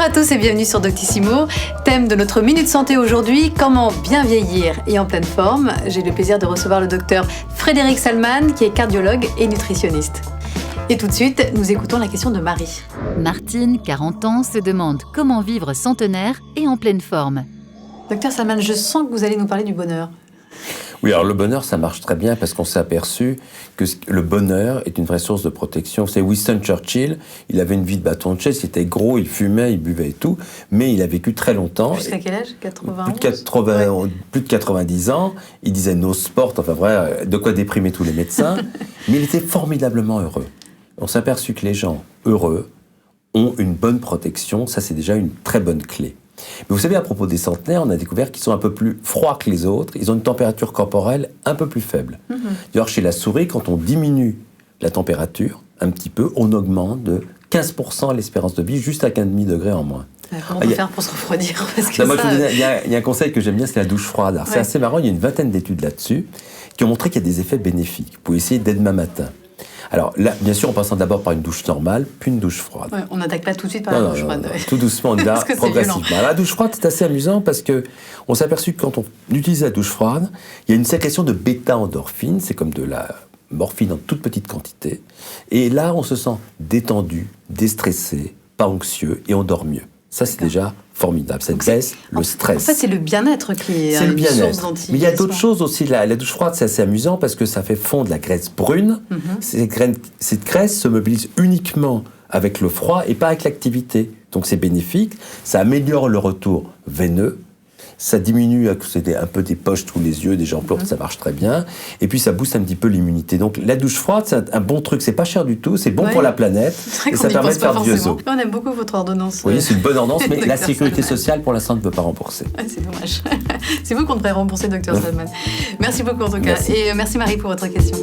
Bonjour à tous et bienvenue sur Doctissimo. Thème de notre Minute Santé aujourd'hui, comment bien vieillir et en pleine forme. J'ai le plaisir de recevoir le docteur Frédéric Salman qui est cardiologue et nutritionniste. Et tout de suite, nous écoutons la question de Marie. Martine, 40 ans, se demande comment vivre centenaire et en pleine forme. Docteur Salman, je sens que vous allez nous parler du bonheur. Oui, alors le bonheur, ça marche très bien parce qu'on s'est aperçu que le bonheur est une vraie source de protection. C'est Winston Churchill, il avait une vie de bâton de chaise, il était gros, il fumait, il buvait et tout, mais il a vécu très longtemps. Jusqu'à quel âge ? 91 ? Plus de 90 ans, il disait no sport, enfin vrai, de quoi déprimer tous les médecins, mais il était formidablement heureux. On s'est aperçu que les gens heureux ont une bonne protection, ça c'est déjà une très bonne clé. Mais vous savez, à propos des centenaires, on a découvert qu'ils sont un peu plus froids que les autres, ils ont une température corporelle un peu plus faible. D'ailleurs, chez la souris, quand on diminue la température un petit peu, on augmente de 15% l'espérance de vie, juste à 15,5 degrés en moins. Comment on peut faire pour se refroidir ? Parce que il y a un conseil que j'aime bien, c'est la douche froide. Alors, c'est assez marrant, il y a une vingtaine d'études là-dessus qui ont montré qu'il y a des effets bénéfiques. Vous pouvez essayer dès demain matin. Alors là, bien sûr, en passant d'abord par une douche normale, puis une douche froide. Ouais, on n'attaque pas tout de suite par la douche froide. Tout doucement, on y va progressivement. La douche froide, c'est assez amusant parce qu'on s'est aperçu que quand on utilise la douche froide, il y a une sécrétion de bêta-endorphine, c'est comme de la morphine en toute petite quantité. Et là, on se sent détendu, déstressé, pas anxieux et on dort mieux. Ça, c'est déjà formidable. Ça baisse le stress. En fait, c'est le bien-être qui est une source d'anti-vieillissement. Mais il y a d'autres choses aussi. La douche froide, c'est assez amusant parce que ça fait fondre la graisse brune. Cette graisse se mobilise uniquement avec le froid et pas avec l'activité. Donc, c'est bénéfique. Ça améliore le retour veineux. Ça diminue un peu des poches sous les yeux, des jambes lourdes, ça marche très bien. Et puis, ça booste un petit peu l'immunité. Donc, la douche froide, c'est un bon truc. C'est pas cher du tout, c'est bon pour la planète. Et ça permet de faire du yozo. On aime beaucoup votre ordonnance. Oui, c'est une bonne ordonnance, mais la sécurité sociale, pour l'instant, ne peut pas rembourser. C'est dommage. C'est vous qu'on devrait rembourser, docteur Salman. Merci beaucoup, en tout cas. Et merci, Marie, pour votre question.